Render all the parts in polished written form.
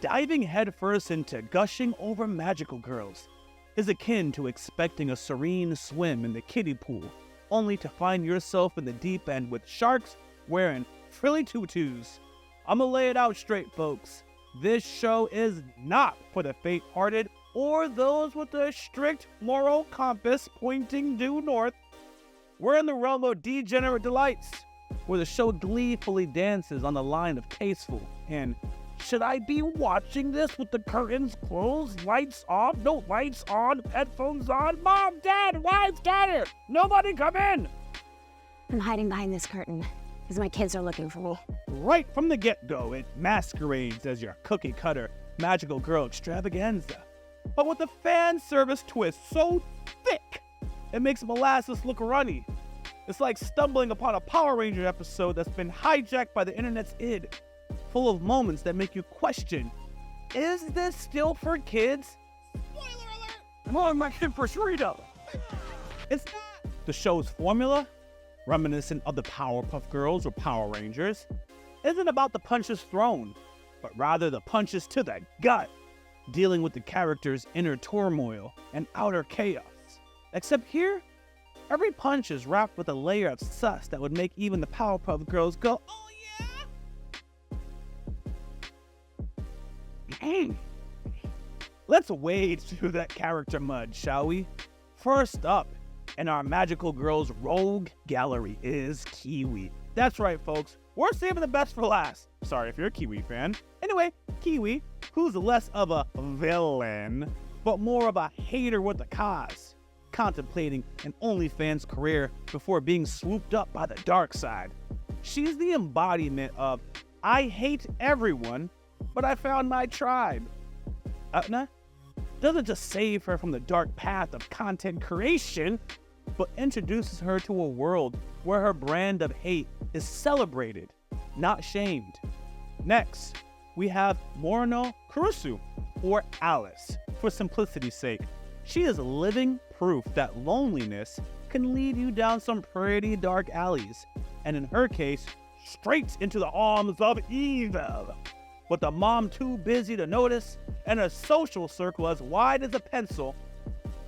Diving headfirst into gushing over magical girls is akin to expecting a serene swim in the kiddie pool, only to find yourself in the deep end with sharks wearing frilly tutus. I'ma lay it out straight, folks. This show is not for the faint-hearted or those with a strict moral compass pointing due north. We're in the realm of degenerate delights, where the show gleefully dances on the line of tasteful and should I be watching this with the curtains closed, lights off, no lights on, headphones on? Mom, Dad, wife's scattered! Nobody come in! I'm hiding behind this curtain because my kids are looking for me. Right from the get-go, it masquerades as your cookie-cutter magical girl extravaganza, but with a fan service twist so thick, it makes molasses look runny. It's like stumbling upon a Power Ranger episode that's been hijacked by the internet's id, full of moments that make you question, is this still for kids? Spoiler alert! I'm on my kid for Shrita! It's not. The show's formula, reminiscent of the Powerpuff Girls or Power Rangers, isn't about the punches thrown, but rather the punches to the gut, dealing with the characters' inner turmoil and outer chaos. Except here, every punch is wrapped with a layer of sus that would make even the Powerpuff Girls go, oh yeah? Let's wade through that character mud, shall we? First up in our Magical Girls Rogue Gallery is Kiwi. That's right, folks. We're saving the best for last. Sorry if you're a Kiwi fan. Anyway, Kiwi, who's less of a villain, but more of a hater with a cause, contemplating an OnlyFans career before being swooped up by the dark side. She's the embodiment of, I hate everyone, but I found my tribe. Utna doesn't just save her from the dark path of content creation, but introduces her to a world where her brand of hate is celebrated, not shamed. Next, we have Morino Kurusu, or Alice, for simplicity's sake. She is living proof that loneliness can lead you down some pretty dark alleys, and in her case, straight into the arms of evil. With a mom too busy to notice, and a social circle as wide as a pencil,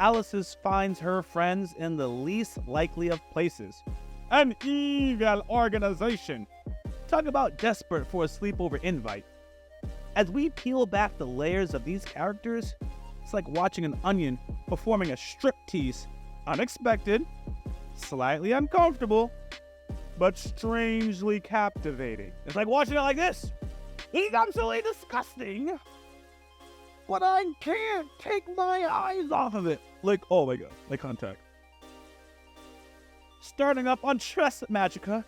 Alice finds her friends in the least likely of places. An evil organization. Talk about desperate for a sleepover invite. As we peel back the layers of these characters, it's like watching an onion performing a striptease. Unexpected, slightly uncomfortable, but strangely captivating. It's like watching it like this. It's absolutely disgusting, but I can't take my eyes off of it. Like, oh my god, eye contact. Starting up on Tress Magica,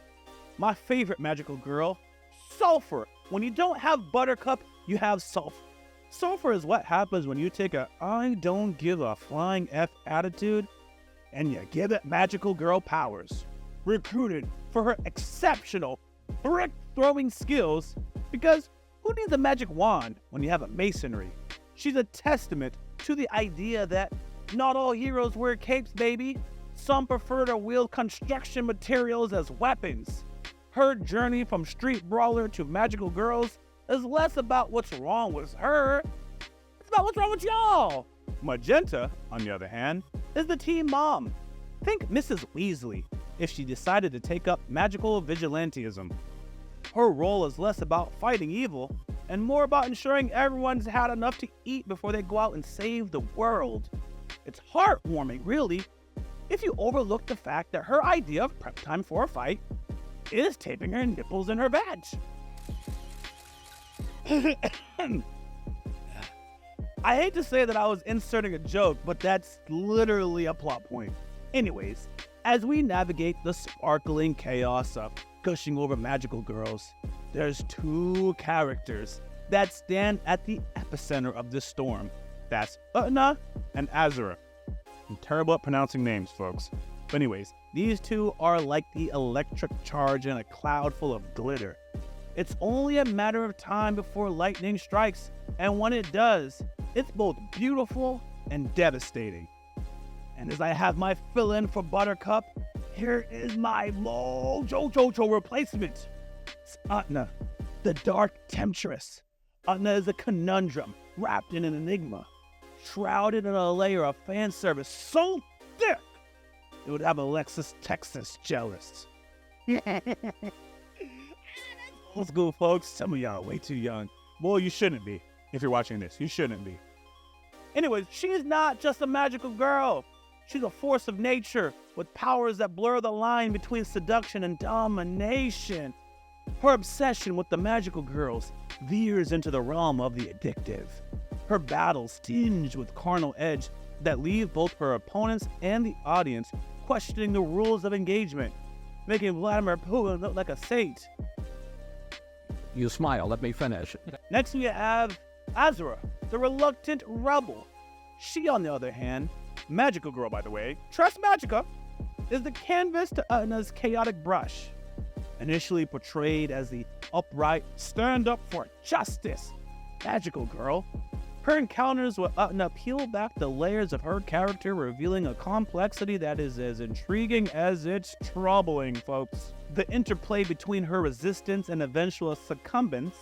my favorite magical girl, Sulfur. When you don't have Buttercup, you have Sulfur. Sulfur is what happens when you take a I don't give a flying F attitude and you give it magical girl powers. Recruited for her exceptional brick-throwing skills, because who needs a magic wand when you have a masonry? She's a testament to the idea that not all heroes wear capes, baby. Some prefer to wield construction materials as weapons. Her journey from street brawler to magical girls is less about what's wrong with her. It's about what's wrong with y'all. Magenta, on the other hand, is the team mom. Think Mrs. Weasley if she decided to take up magical vigilantism. Her role is less about fighting evil and more about ensuring everyone's had enough to eat before they go out and save the world. It's heartwarming, really, if you overlook the fact that her idea of prep time for a fight is taping her nipples in her vag. I hate to say that I was inserting a joke, but that's literally a plot point. Anyways, as we navigate the sparkling chaos of gushing over magical girls, there's two characters that stand at the epicenter of this storm. That's Utna and Azura. I'm terrible at pronouncing names, folks. But anyways, these two are like the electric charge in a cloud full of glitter. It's only a matter of time before lightning strikes, and when it does, it's both beautiful and devastating. And as I have my fill-in for Buttercup, here is my Mojo replacement. It's Utna, the Dark Temptress, Utna is a conundrum wrapped in an enigma, shrouded in a layer of fan service so thick it would have Alexis Texas jealous. Old school, folks. Some of y'all are way too young. Well, you shouldn't be. If you're watching this, you shouldn't be. Anyways, she's not just a magical girl. She's a force of nature with powers that blur the line between seduction and domination. Her obsession with the magical girls veers into the realm of the addictive. Her battles tinged with carnal edge that leave both her opponents and the audience questioning the rules of engagement, making Vladimir Putin look like a saint. You smile, let me finish. Next we have Azura, the reluctant rebel. She, on the other hand, magical girl by the way, trust Magica, is the canvas to Utna's chaotic brush. Initially portrayed as the upright, stand up for justice magical girl, her encounters with Utna peel back the layers of her character, revealing a complexity that is as intriguing as it's troubling, folks. The interplay between her resistance and eventual succumbance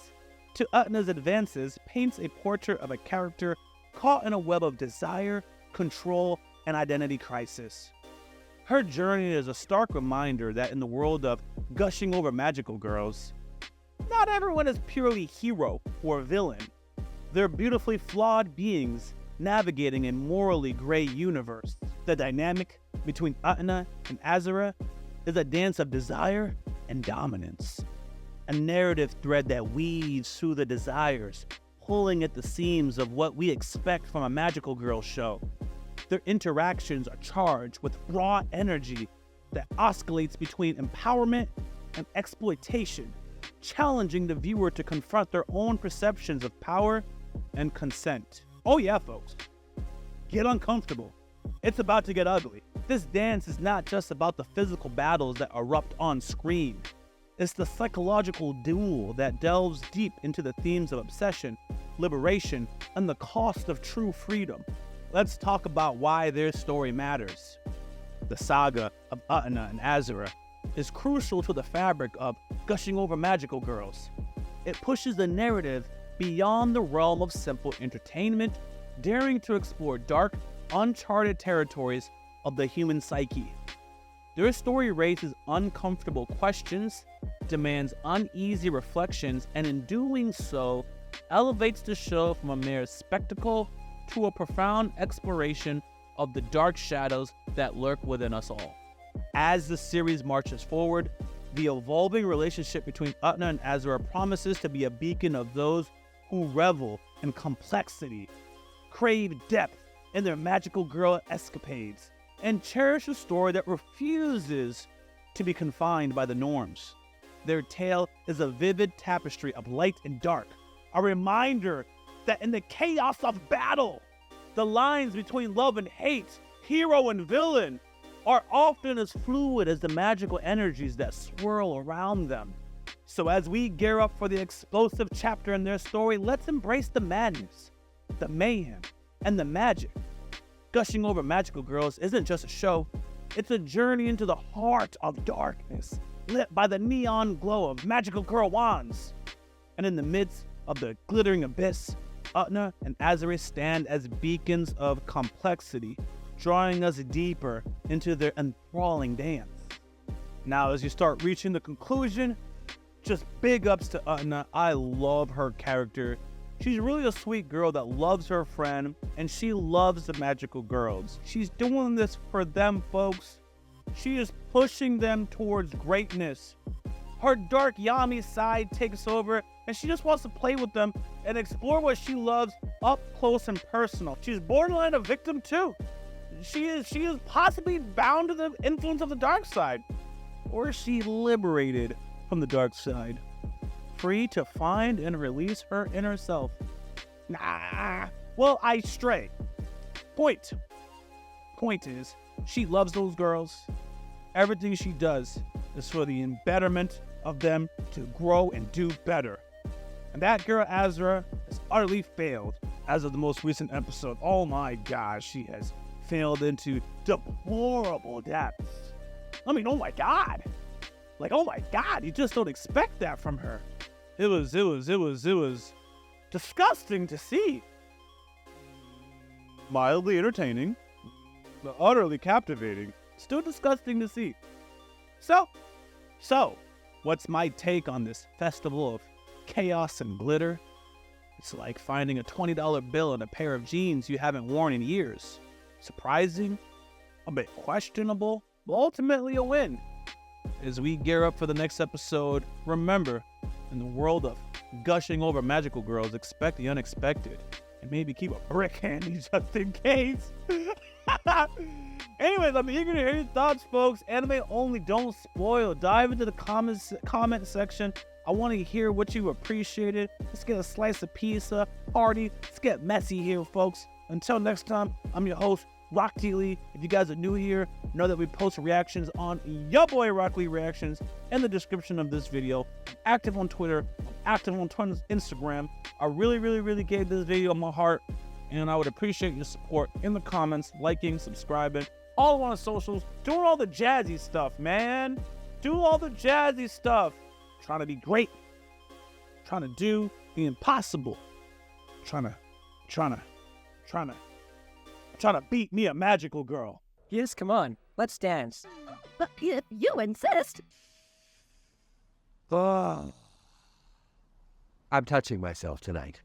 to Utna's advances paints a portrait of a character caught in a web of desire, control, and identity crisis. Her journey is a stark reminder that in the world of gushing over magical girls, not everyone is purely hero or villain. They're beautifully flawed beings navigating a morally gray universe. The dynamic between Utna and Azura is a dance of desire and dominance. A narrative thread that weaves through the desires, pulling at the seams of what we expect from a magical girl show. Their interactions are charged with raw energy that oscillates between empowerment and exploitation, challenging the viewer to confront their own perceptions of power and consent. Oh yeah, folks. Get uncomfortable. It's about to get ugly. This dance is not just about the physical battles that erupt on screen. It's the psychological duel that delves deep into the themes of obsession, liberation, and the cost of true freedom. Let's talk about why their story matters. The saga of Utna and Azura is crucial to the fabric of gushing over magical girls. It pushes the narrative beyond the realm of simple entertainment, daring to explore dark, uncharted territories of the human psyche. Their story raises uncomfortable questions, demands uneasy reflections, and in doing so, elevates the show from a mere spectacle to a profound exploration of the dark shadows that lurk within us all. As the series marches forward, the evolving relationship between Utna and Azura promises to be a beacon of those who revel in complexity, crave depth in their magical girl escapades, and cherish a story that refuses to be confined by the norms. Their tale is a vivid tapestry of light and dark, a reminder that in the chaos of battle, the lines between love and hate, hero and villain, are often as fluid as the magical energies that swirl around them. So as we gear up for the explosive chapter in their story, let's embrace the madness, the mayhem, and the magic. Gushing Over Magical Girls isn't just a show, it's a journey into the heart of darkness, lit by the neon glow of magical girl wands. And in the midst of the glittering abyss, Utna and Azura stand as beacons of complexity, drawing us deeper into their enthralling dance. Now, as you start reaching the conclusion, just big ups to Utna. I love her character. She's really a sweet girl that loves her friend, and she loves the magical girls. She's doing this for them, folks. She is pushing them towards greatness. Her dark Yami side takes over, and she just wants to play with them and explore what she loves up close and personal. She's borderline a victim too. She is possibly bound to the influence of the dark side. Or is she liberated from the dark side, free to find and release her inner self? Nah, well, I stray. Point is, she loves those girls. Everything she does is for the betterment of them to grow and do better. And that girl, Azura, has utterly failed as of the most recent episode. Oh my gosh, she has failed into deplorable depths. I mean, oh my God. Like, oh my God, you just don't expect that from her. It was disgusting to see. Mildly entertaining, but utterly captivating. Still disgusting to see. So, what's my take on this festival of chaos and glitter? It's like finding a $20 bill in a pair of jeans you haven't worn in years. Surprising, a bit questionable, but ultimately a win. As we gear up for the next episode, remember, in the world of gushing over magical girls, expect the unexpected. And maybe keep a brick handy just in case. Anyways, I'm eager to hear your thoughts, folks. Anime only, don't spoil. Dive into the comment section. I want to hear what you appreciated. Let's get a slice of pizza, party. Let's get messy here, folks. Until next time, I'm your host, Rocklee. If you guys are new here, know that we post reactions on Yaboyrocklee Reactions in the description of this video. I'm active on Twitter. I'm active on Instagram. I really gave this video my heart, and I would appreciate your support in the comments, liking, subscribing, all on the socials, doing all the jazzy stuff, man. Do all the jazzy stuff. Trying to be great. Trying to do the impossible. Trying to beat me a magical girl. Yes, come on. Let's dance. But if you insist. I'm touching myself tonight.